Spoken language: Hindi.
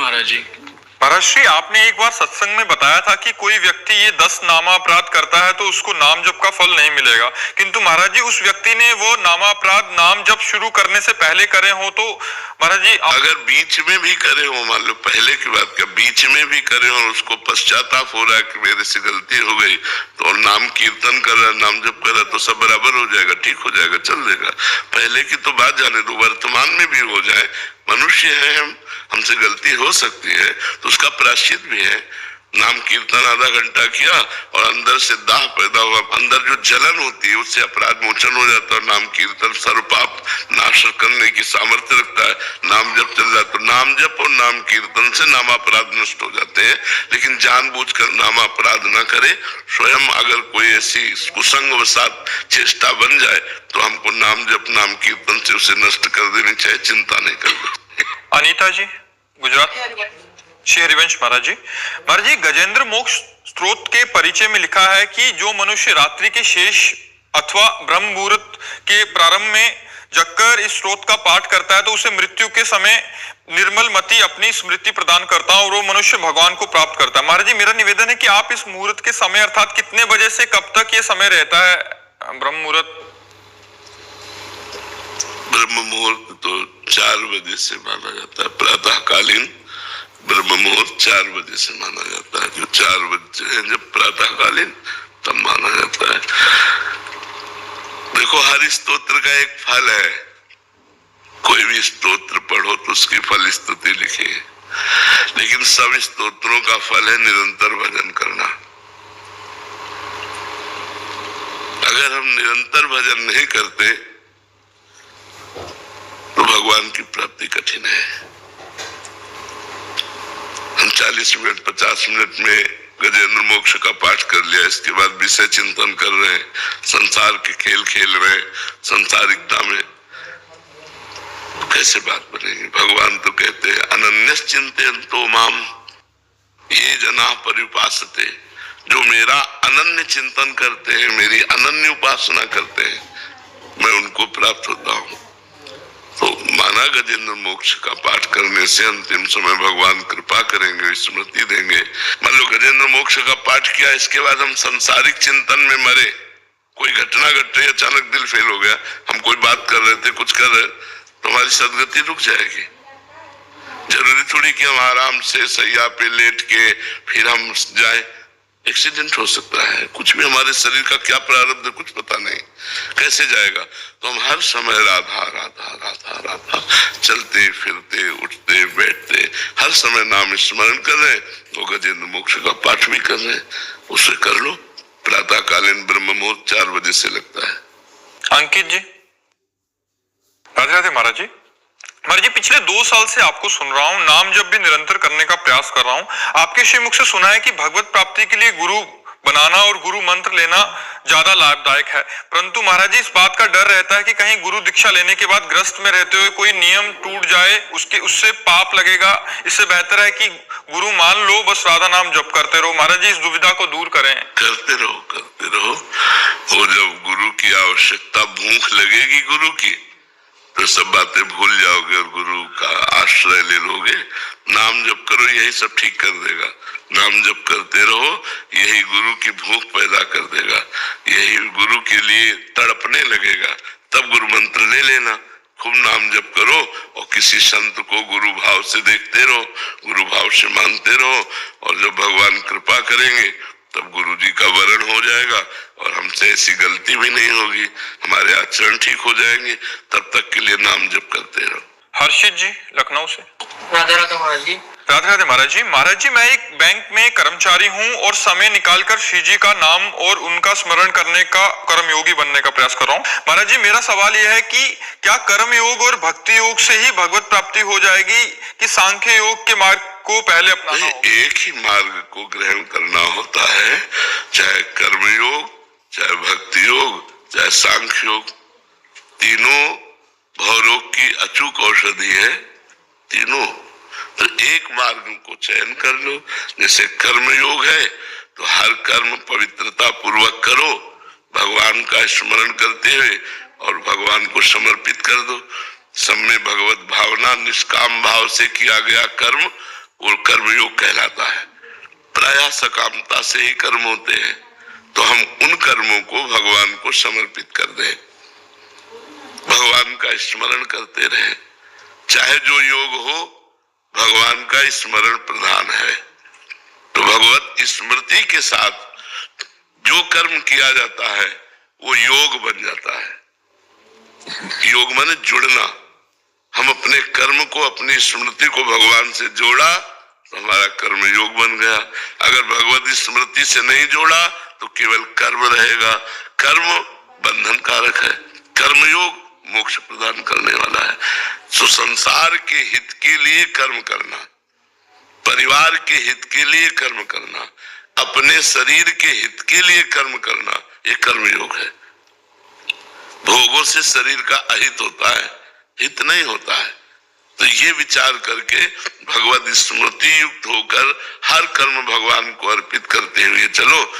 महाराज जी। महाराज श्री, आपने एक बार सत्संग में बताया था कि कोई व्यक्ति ये 10 नामापराध करता है तो उसको नाम जप का फल नहीं मिलेगा, किंतु महाराज जी उस व्यक्ति ने वो नामापराध नाम जप शुरू करने से पहले करे हो तो महाराज जी अगर बीच में भी करे हो, मान लो पहले की बात का बीच में भी करे हो और उसको पश्चाताप हो रहा है कि मेरे से गलती हो गई, तो नाम कीर्तन कर रहा, नाम जप कर रहा, तो सब बराबर हो जाएगा, ठीक हो जाएगा, चल देगा। पहले की तो बात जाने दो, वर्तमान में भी हो जाए, मनुष्य है हम, हमसे गलती हो सकती है तो उसका प्रायश्चित भी है। नाम कीर्तन आधा घंटा किया और अंदर से दाह पैदा हुआ, अंदर जो जलन होती है उससे अपराध मोचन हो जाता है। नाम कीर्तन सर्व पाप नाश करने की सामर्थ्य रखता है। नाम जप चल जाए तो नाम जप और नाम कीर्तन से नाम अपराध नष्ट हो जाते हैं। लेकिन जानबूझकर नाम अपराध न करे। स्वयं अगर कोई ऐसी कुसंग वसात चेष्टा बन जाए तो हमको नाम जप नाम कीर्तन से उसे नष्ट कर देनी चाहिए, चिंता नहीं करनी। अनीता जी गुजरात। श्री हरिवंश महाराज जी गजेंद्र मोक्ष स्त्रोत के परिचय में लिखा है कि जो मनुष्य रात्रि के शेष अथवा ब्रह्म मुहूर्त के प्रारंभ में जगकर इस स्त्रोत का पाठ करता है तो उसे मृत्यु के समय निर्मल मति अपनी स्मृति प्रदान करता है और वो मनुष्य भगवान को प्राप्त करता है। महाराज जी मेरा निवेदन है कि आप इस मुहूर्त के समय अर्थात कितने बजे से कब तक ये समय रहता है ब्रह्म मुहूर्त? ब्रह्म मुहूर्त तो 4 बजे से माना जाता है, प्रातःकालीन ब्रह्म मुहूर्त 4 बजे से माना जाता है। जो 4 बजे है जब प्रातःकालीन तब माना जाता है। देखो हर स्तोत्र का एक फल है, कोई भी स्तोत्र पढ़ो तो उसकी फल स्तुति लिखी है, लेकिन सब स्तोत्रों का फल है निरंतर भजन करना। अगर हम निरंतर भजन नहीं करते तो भगवान की प्राप्ति कठिन है। हम 40 मिनट 50 मिनट में गजेंद्र मोक्ष का पाठ कर लिया, इसके बाद विषय चिंतन कर रहे हैं, संसार के खेल खेल रहे हैं, संसारिकता में, तो कैसे बात बनेगी? भगवान तो कहते हैं अनन्यस चिंतयन्तो माम ये जना पर्युपासते, जो मेरा अनन्य चिंतन करते हैं, मेरी अनन्य उपासना करते हैं, मैं उनको प्राप्त होता हूँ। तो माना गजेंद्र मोक्ष का पाठ करने से अंतिम समय भगवान कृपा करेंगे, स्मृति देंगे। मान लो गजेंद्र मोक्ष का पाठ किया, इसके बाद हम संसारिक चिंतन में मरे, कोई घटना घट रही, अचानक दिल फेल हो गया, हम कोई बात कर रहे थे, कुछ कर रहे, तो हमारी सदगति रुक जाएगी। जरूरी थोड़ी कि हम आराम से सैया पे लेट के फिर हम जाए, एक्सीडेंट हो सकता है, कुछ भी हमारे शरीर का क्या प्रारब्ध कुछ पता नहीं, कैसे जाएगा। तो हम हर समय राधा राधा राधा राधा चलते फिरते उठते बैठते हर समय नाम स्मरण कर रहे, तो गजेंद्र मोक्ष का पाठ भी कर रहे, उसे कर लो। प्रातःकालीन ब्रह्म मुहूर्त 4 बजे से लगता है। अंकित जी राधे राधे महाराज जी। महाराज जी पिछले 2 साल से आपको सुन रहा हूँ, नाम जब भी निरंतर करने का प्रयास कर रहा हूँ। आपके श्रीमुख से सुना है कि भगवत प्राप्ति के लिए गुरु बनाना और गुरु मंत्र लेना ज्यादा लाभदायक है, परंतु महाराज जी इस बात का डर रहता है कि कहीं गुरु दीक्षा लेने के बाद ग्रस्त में रहते हुए कोई नियम टूट जाए, उससे पाप लगेगा। इससे बेहतर है कि गुरु मान लो, बस राधा नाम जप करते रहो। महाराज जी इस दुविधा को दूर करें। करते रहो करते रहो, और जब गुरु की आवश्यकता भूख लगेगी गुरु की, तो सब बातें भूल जाओगे और गुरु का आश्रय ले लोगे। नाम जप करो, यही सब ठीक कर देगा। नाम जप करते रहो, यही गुरु की भूख पैदा कर देगा, यही गुरु के लिए तड़पने लगेगा। तब गुरु मंत्र ले लेना, खूब नाम जप करो और किसी संत को गुरु भाव से देखते रहो, गुरु भाव से मानते रहो, और जब भगवान कृपा करेंगे तब गुरु जी का वरण हो जाएगा और हमसे ऐसी गलती भी नहीं होगी, हमारे आचरण ठीक हो जाएंगे। तब तक के लिए नाम जप करते रहो। हर्षित जी लखनऊ से। राधे राधे महाराज जी। राधे राधे महाराज जी। महाराज जी मैं एक बैंक में कर्मचारी हूँ और समय निकालकर श्री जी का नाम और उनका स्मरण करने का कर्मयोगी बनने का प्रयास कर रहा हूँ। महाराज जी मेरा सवाल यह है कि क्या कर्म योग और भक्ति योग से ही भगवत प्राप्ति हो जाएगी कि सांख्य योग के मार्ग को पहले अपनाना होगा? एक ही मार्ग को ग्रहण करना होता है, चाहे कर्म योग, चाहे भक्ति योग, चाहे सांख्य योग। तीनों भवरोग की अचूक औषधि है तीनों। तो एक मार्ग को चयन कर लो। जैसे कर्म योग है तो हर कर्म पवित्रता पूर्वक करो, भगवान का स्मरण करते हुए, और भगवान को समर्पित कर दो। सब में भगवत भावना, निष्काम भाव से किया गया कर्म वो कर्मयोग कहलाता है। प्रायः सकामता से ही कर्म होते हैं, तो हम उन कर्मों को भगवान को समर्पित कर दें, भगवान का स्मरण करते रहें। चाहे जो योग हो, भगवान का स्मरण प्रधान है। तो भगवत स्मृति के साथ जो कर्म किया जाता है वो योग बन जाता है। योग माने जुड़ना। हम अपने कर्म को, अपनी स्मृति को भगवान से जोड़ा तो हमारा कर्म योग बन गया। अगर भगवत स्मृति से नहीं जोड़ा तो केवल कर्म रहेगा। कर्म बंधन कारक है, कर्मयोग मोक्ष प्रदान करने वाला है। तो संसार के हित के लिए कर्म करना, परिवार के हित के लिए कर्म करना, अपने शरीर के हित के लिए कर्म करना, ये कर्मयोग है। भोगों से शरीर का अहित होता है, हित नहीं होता है। तो ये विचार करके भगवत स्मृति युक्त होकर हर कर्म भगवान को अर्पित करते हुए चलो।